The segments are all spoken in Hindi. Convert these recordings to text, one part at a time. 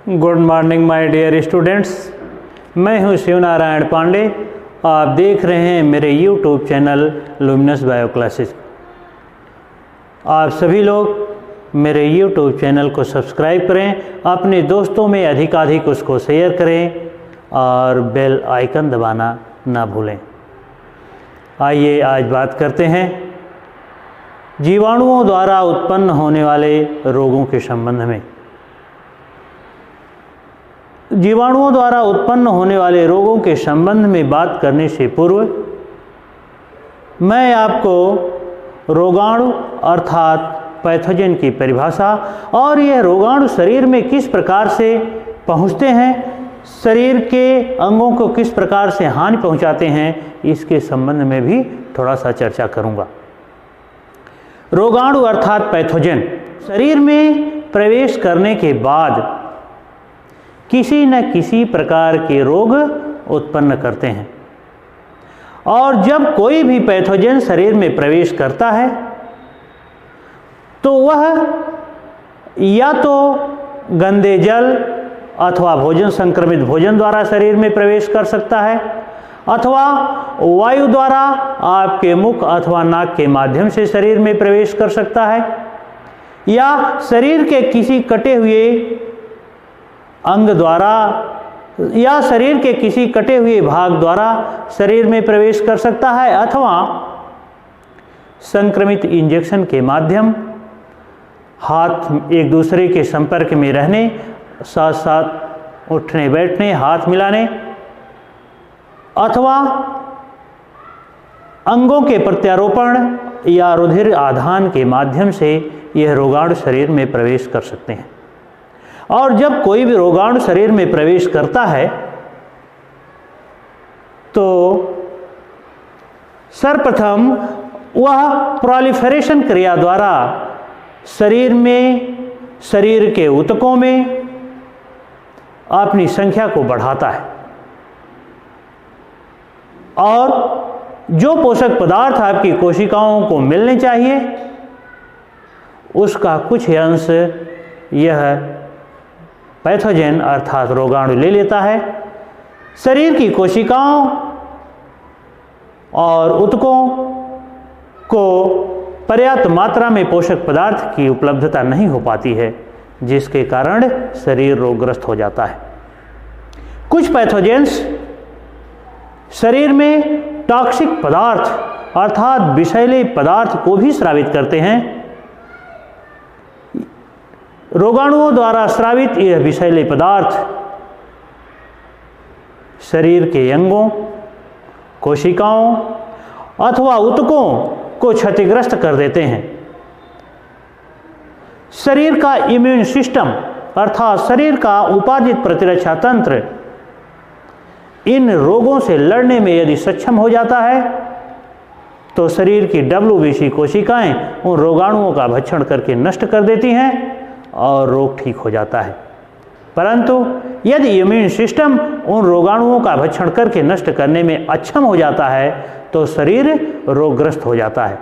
Good morning my dear students, मैं हूं शिव नारायण पांडे। आप देख रहे हैं मेरे YouTube channel luminous bio classes. आप सभी लोग मेरे यूट्यूब चैनल को सब्सक्राइब करें, अपने दोस्तों में अधिकाधिक उसको शेयर करें और बेल आइकन दबाना ना भूलें। आइए आज बात करते हैं जीवाणुओं द्वारा उत्पन्न होने वाले रोगों के संबंध में। जीवाणुओं द्वारा उत्पन्न होने वाले रोगों के संबंध में बात करने से पूर्व मैं आपको रोगाणु अर्थात पैथोजन की परिभाषा और यह रोगाणु शरीर में किस प्रकार से पहुंचते हैं, शरीर के अंगों को किस प्रकार से हानि पहुंचाते हैं, इसके संबंध में भी थोड़ा सा चर्चा करूंगा। रोगाणु अर्थात पैथोजन शरीर में प्रवेश करने के बाद किसी न किसी प्रकार के रोग उत्पन्न करते हैं, और जब कोई भी पैथोजन शरीर में प्रवेश करता है तो वह या तो गंदे जल अथवा भोजन संक्रमित भोजन द्वारा शरीर में प्रवेश कर सकता है, अथवा वायु द्वारा आपके मुख अथवा नाक के माध्यम से शरीर में प्रवेश कर सकता है, या शरीर के किसी कटे हुए अंग द्वारा या शरीर के किसी कटे हुए भाग द्वारा शरीर में प्रवेश कर सकता है, अथवा संक्रमित इंजेक्शन के माध्यम, हाथ एक दूसरे के संपर्क में रहने, साथ साथ उठने बैठने, हाथ मिलाने, अथवा अंगों के प्रत्यारोपण या रुधिर आधान के माध्यम से यह रोगाणु शरीर में प्रवेश कर सकते हैं। और जब कोई भी रोगाणु शरीर में प्रवेश करता है तो सर्वप्रथम वह प्रोलिफरेशन क्रिया द्वारा शरीर के ऊतकों में अपनी संख्या को बढ़ाता है, और जो पोषक पदार्थ आपकी कोशिकाओं को मिलने चाहिए उसका कुछ अंश यह पैथोजन अर्थात रोगाणु ले लेता है। शरीर की कोशिकाओं और ऊतकों को पर्याप्त मात्रा में पोषक पदार्थ की उपलब्धता नहीं हो पाती है, जिसके कारण शरीर रोगग्रस्त हो जाता है। कुछ पैथोजेंस शरीर में टॉक्सिक पदार्थ अर्थात विषैले पदार्थ को भी स्रावित करते हैं। रोगाणुओं द्वारा स्रावित यह विषैले पदार्थ शरीर के अंगों, कोशिकाओं अथवा ऊतकों को क्षतिग्रस्त कर देते हैं। शरीर का इम्यून सिस्टम अर्थात शरीर का उपार्जित प्रतिरक्षा तंत्र इन रोगों से लड़ने में यदि सक्षम हो जाता है तो शरीर की WBC कोशिकाएं उन रोगाणुओं का भक्षण करके नष्ट कर देती हैं और रोग ठीक हो जाता है। परंतु यदि इम्यून सिस्टम उन रोगाणुओं का भक्षण करके नष्ट करने में अक्षम हो जाता है तो शरीर रोगग्रस्त हो जाता है।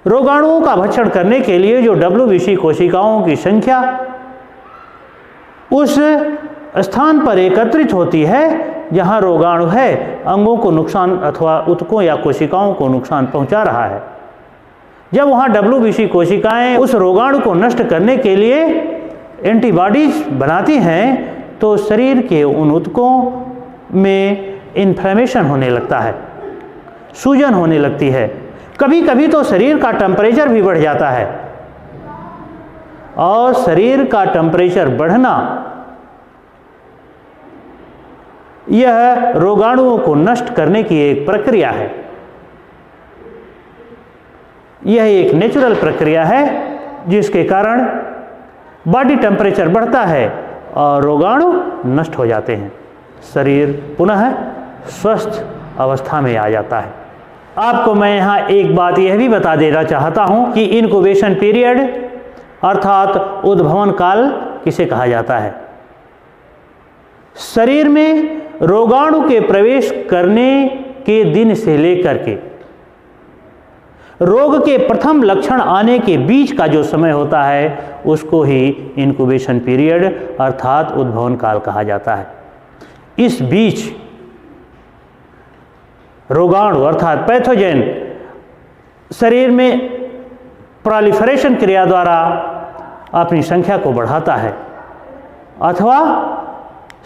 रोगाणुओं का भक्षण करने के लिए जो WBC कोशिकाओं की संख्या उस स्थान पर एकत्रित होती है जहां रोगाणु है, अंगों को नुकसान अथवा ऊतकों या कोशिकाओं को नुकसान पहुंचा रहा है, जब वहाँ WBC कोशिकाएं उस रोगाणु को नष्ट करने के लिए एंटीबॉडीज बनाती हैं तो शरीर के उन ऊतकों में इन्फ्लेमेशन होने लगता है, सूजन होने लगती है। कभी कभी तो शरीर का टेम्परेचर भी बढ़ जाता है, और शरीर का टेम्परेचर बढ़ना यह रोगाणुओं को नष्ट करने की एक प्रक्रिया है। यह एक नेचुरल प्रक्रिया है जिसके कारण बॉडी टेम्परेचर बढ़ता है और रोगाणु नष्ट हो जाते हैं, शरीर पुनः स्वस्थ अवस्था में आ जाता है। आपको मैं यहाँ एक बात यह भी बता देना चाहता हूँ कि इनक्यूबेशन पीरियड अर्थात उद्भवन काल किसे कहा जाता है। शरीर में रोगाणु के प्रवेश करने के दिन से लेकर के रोग के प्रथम लक्षण आने के बीच का जो समय होता है उसको ही इंक्यूबेशन पीरियड अर्थात उद्भवन काल कहा जाता है। इस बीच रोगाणु अर्थात पैथोजन शरीर में प्रोलिफरेशन क्रिया द्वारा अपनी संख्या को बढ़ाता है अथवा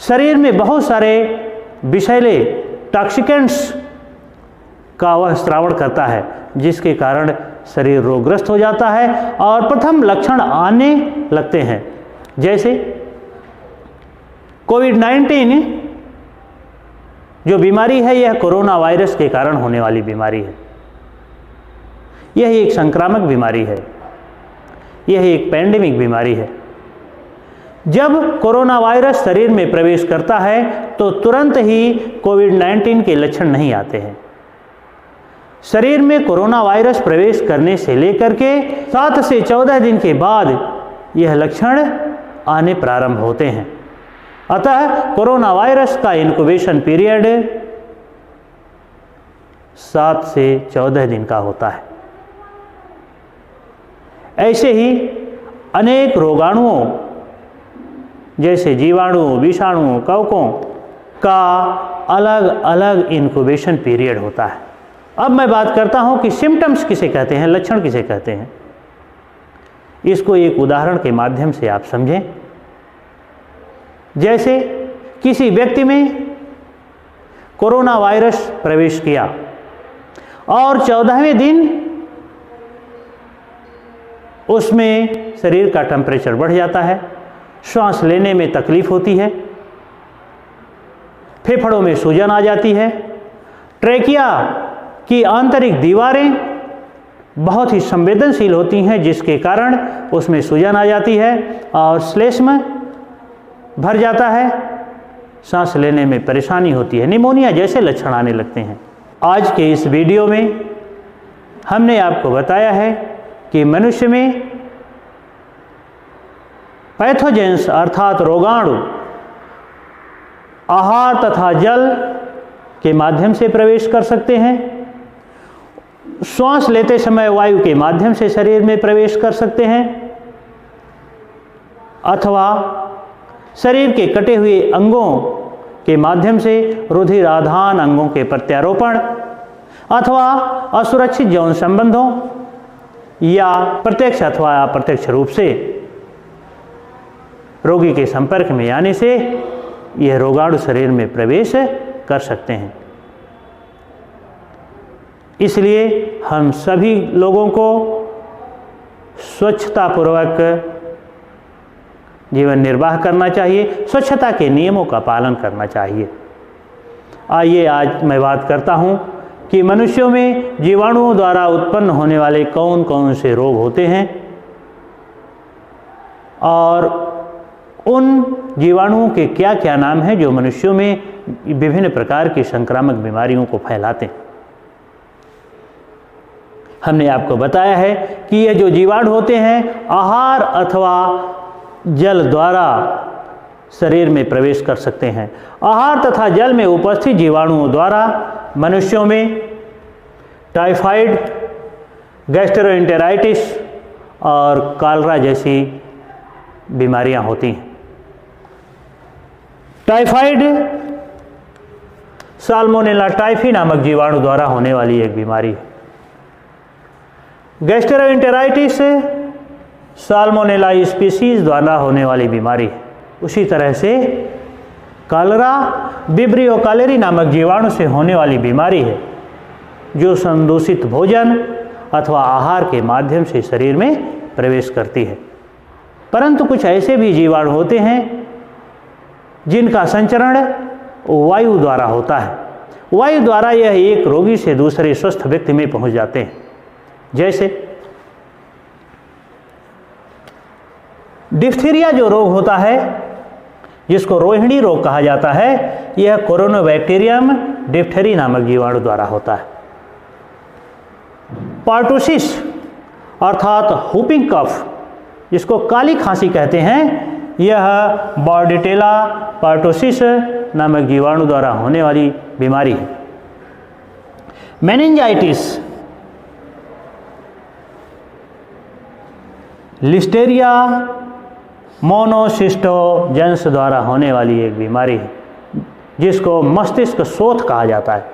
शरीर में बहुत सारे विषैले टॉक्सिकेंट्स का वह स्रावण करता है, जिसके कारण शरीर रोगग्रस्त हो जाता है और प्रथम लक्षण आने लगते हैं। जैसे कोविड-19 जो बीमारी है यह कोरोना वायरस के कारण होने वाली बीमारी है। यह एक संक्रामक बीमारी है, यह एक पैंडेमिक बीमारी है। जब कोरोना वायरस शरीर में प्रवेश करता है तो तुरंत ही कोविड-19 के लक्षण नहीं आते हैं। शरीर में कोरोना वायरस प्रवेश करने से लेकर के 7 से 14 दिन के बाद यह लक्षण आने प्रारंभ होते हैं। अतः कोरोना वायरस का इंक्यूबेशन पीरियड 7 से 14 दिन का होता है। ऐसे ही अनेक रोगाणुओं जैसे जीवाणु, विषाणु, कवकों का अलग अलग इंक्यूबेशन पीरियड होता है। अब मैं बात करता हूं कि सिम्टम्स किसे कहते हैं, लक्षण किसे कहते हैं। इसको एक उदाहरण के माध्यम से आप समझें। जैसे किसी व्यक्ति में कोरोना वायरस प्रवेश किया और 14वें दिन उसमें शरीर का टेम्परेचर बढ़ जाता है, श्वास लेने में तकलीफ होती है, फेफड़ों में सूजन आ जाती है, ट्रेकिया की आंतरिक दीवारें बहुत ही संवेदनशील होती हैं जिसके कारण उसमें सूजन आ जाती है और श्लेष्म भर जाता है, सांस लेने में परेशानी होती है, निमोनिया जैसे लक्षण आने लगते हैं। आज के इस वीडियो में हमने आपको बताया है कि मनुष्य में पैथोजेंस अर्थात रोगाणु आहार तथा जल के माध्यम से प्रवेश कर सकते हैं, श्वास लेते समय वायु के माध्यम से शरीर में प्रवेश कर सकते हैं, अथवा शरीर के कटे हुए अंगों के माध्यम से रुधिर आधान अंगों के प्रत्यारोपण अथवा असुरक्षित यौन संबंधों या प्रत्यक्ष अथवा अप्रत्यक्ष रूप से रोगी के संपर्क में आने से यह रोगाणु शरीर में प्रवेश कर सकते हैं। इसलिए हम सभी लोगों को स्वच्छतापूर्वक जीवन निर्वाह करना चाहिए, स्वच्छता के नियमों का पालन करना चाहिए। आइए आज मैं बात करता हूं कि मनुष्यों में जीवाणुओं द्वारा उत्पन्न होने वाले कौन कौन से रोग होते हैं और उन जीवाणुओं के क्या क्या नाम हैं जो मनुष्यों में विभिन्न प्रकार की संक्रामक बीमारियों को फैलाते हैं। हमने आपको बताया है कि ये जो जीवाणु होते हैं आहार अथवा जल द्वारा शरीर में प्रवेश कर सकते हैं। आहार तथा जल में उपस्थित जीवाणुओं द्वारा मनुष्यों में टाइफाइड, गैस्ट्रोएंटेराइटिस और कॉलरा जैसी बीमारियां होती हैं। टाइफाइड साल्मोनेला टाइफी नामक जीवाणु द्वारा होने वाली एक बीमारी है। गैस्ट्रोएंटेराइटिस साल्मोनेला स्पीसीज द्वारा होने वाली बीमारी है। उसी तरह से कॉलरा विब्रियो कॉलेरी नामक जीवाणु से होने वाली बीमारी है जो संदूषित भोजन अथवा आहार के माध्यम से शरीर में प्रवेश करती है। परंतु कुछ ऐसे भी जीवाणु होते हैं जिनका संचरण वायु द्वारा होता है। वायु द्वारा यह एक रोगी से दूसरे स्वस्थ व्यक्ति में पहुंच जाते हैं। जैसे डिप्थीरिया जो रोग होता है जिसको रोहिणी रोग कहा जाता है, यह कोरोनोबैक्टीरियम डिप्थेरी नामक जीवाणु द्वारा होता है। पार्टोसिस अर्थात हुपिंग कफ जिसको काली खांसी कहते हैं, यह बॉर्डिटेला पार्टोसिस नामक जीवाणु द्वारा होने वाली बीमारी है। मेनिंजाइटिस लिस्टेरिया मोनोसिस्टोजेंस द्वारा होने वाली एक बीमारी है जिसको मस्तिष्क शोथ कहा जाता है।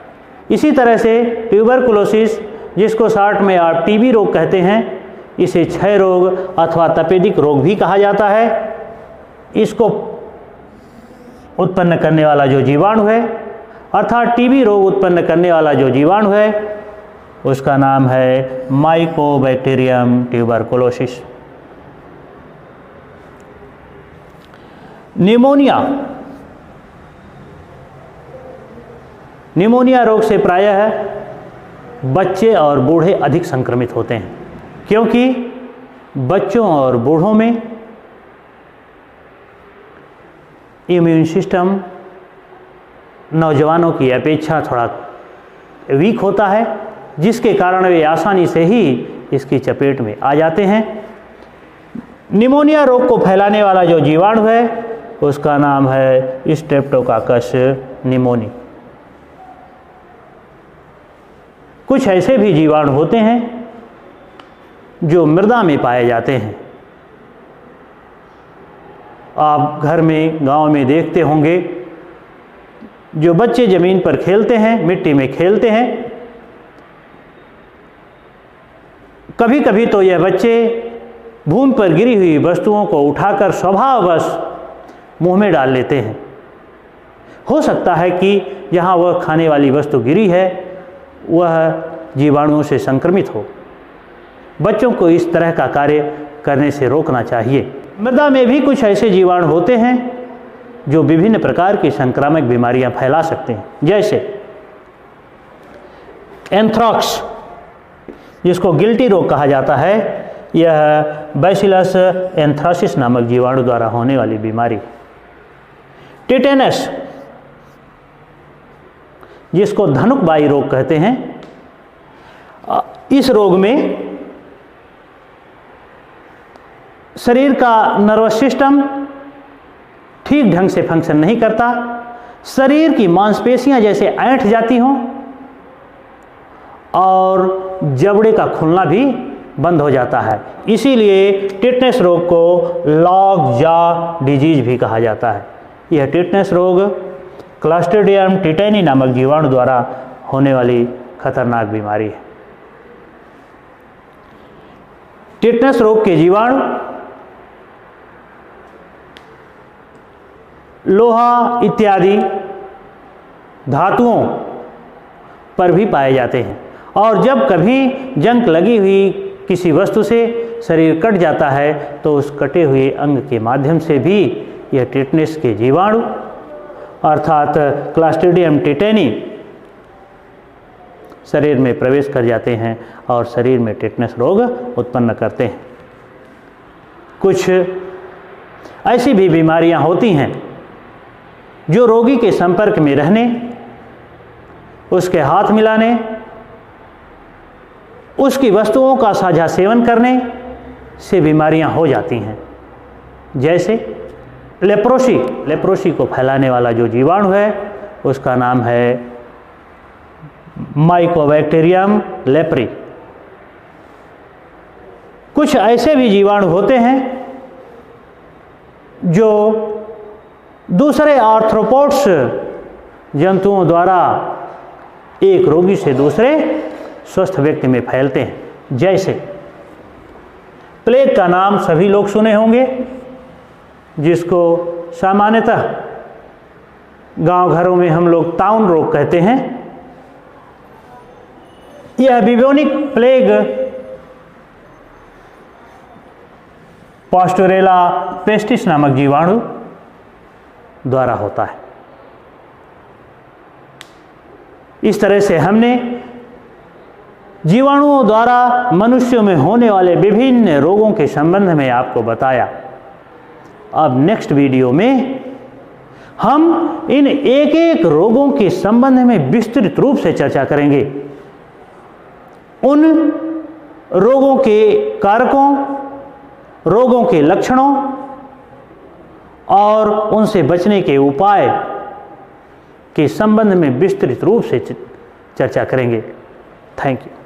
इसी तरह से ट्यूबरकुलोसिस, जिसको शॉर्ट में आप टीबी रोग कहते हैं, इसे क्षय रोग अथवा तपेदिक रोग भी कहा जाता है। इसको उत्पन्न करने वाला जो जीवाणु है, अर्थात टीबी रोग उत्पन्न करने वाला जो जीवाणु है, उसका नाम है माइकोबैक्टीरियम ट्यूबरकुलोसिस। निमोनिया रोग से प्रायः बच्चे और बूढ़े अधिक संक्रमित होते हैं, क्योंकि बच्चों और बूढ़ों में इम्यून सिस्टम नौजवानों की अपेक्षा थोड़ा वीक होता है, जिसके कारण वे आसानी से ही इसकी चपेट में आ जाते हैं। निमोनिया रोग को फैलाने वाला जो जीवाणु है, उसका नाम है स्ट्रेप्टोकाकस निमोनी। कुछ ऐसे भी जीवाणु होते हैं जो मृदा में पाए जाते हैं। आप घर में, गांव में देखते होंगे, जो बच्चे ज़मीन पर खेलते हैं, मिट्टी में खेलते हैं, कभी कभी तो यह बच्चे भूमि पर गिरी हुई वस्तुओं को उठाकर स्वभाववश मुंह में डाल लेते हैं। हो सकता है कि जहां वह खाने वाली वस्तु गिरी है वह जीवाणुओं से संक्रमित हो। बच्चों को इस तरह का कार्य करने से रोकना चाहिए। मृदा में भी कुछ ऐसे जीवाणु होते हैं जो विभिन्न प्रकार की संक्रामक बीमारियां फैला सकते हैं, जैसे एंथ्रैक्स, जिसको गिल्टी रोग कहा जाता है। यह बैसिलस एंथ्रासिस नामक जीवाणु द्वारा होने वाली बीमारी। टिटेनस, जिसको धनुकबाई रोग कहते हैं, इस रोग में शरीर का नर्वस सिस्टम ठीक ढंग से फंक्शन नहीं करता, शरीर की मांसपेशियां जैसे ऐंठ जाती हों और जबड़े का खुलना भी बंद हो जाता है। इसीलिए टिटनेस रोग को लॉग जॉ डिजीज भी कहा जाता है। यह टिटनेस रोग क्लस्ट्रीडियम टिटेनी नामक जीवाणु द्वारा होने वाली खतरनाक बीमारी है। टिटनेस रोग के जीवाणु लोहा इत्यादि धातुओं पर भी पाए जाते हैं, और जब कभी जंग लगी हुई किसी वस्तु से शरीर कट जाता है तो उस कटे हुए अंग के माध्यम से भी यह टिटनेस के जीवाणु अर्थात क्लस्ट्रीडियम टिटेनी शरीर में प्रवेश कर जाते हैं और शरीर में टिटनेस रोग उत्पन्न करते हैं। कुछ ऐसी भी बीमारियां होती हैं जो रोगी के संपर्क में रहने, उसके हाथ मिलाने, उसकी वस्तुओं का साझा सेवन करने से बीमारियां हो जाती हैं। जैसे लेप्रोसी को फैलाने वाला जो जीवाणु है उसका नाम है माइकोबैक्टीरियम लेप्री। कुछ ऐसे भी जीवाणु होते हैं जो दूसरे आर्थ्रोपोड्स जंतुओं द्वारा एक रोगी से दूसरे स्वस्थ व्यक्ति में फैलते हैं। जैसे प्लेग का नाम सभी लोग सुने होंगे, जिसको सामान्यतः गांव घरों में हम लोग ताउन रोग कहते हैं। यह बिबोनिक प्लेग पास्टोरेला पेस्टिस नामक जीवाणु द्वारा होता है। इस तरह से हमने जीवाणुओं द्वारा मनुष्यों में होने वाले विभिन्न रोगों के संबंध में आपको बताया। अब नेक्स्ट वीडियो में हम इन एक एक रोगों के संबंध में विस्तृत रूप से चर्चा करेंगे। उन रोगों के कारकों, रोगों के लक्षणों और उनसे बचने के उपाय के संबंध में विस्तृत रूप से चर्चा करेंगे। Thank you.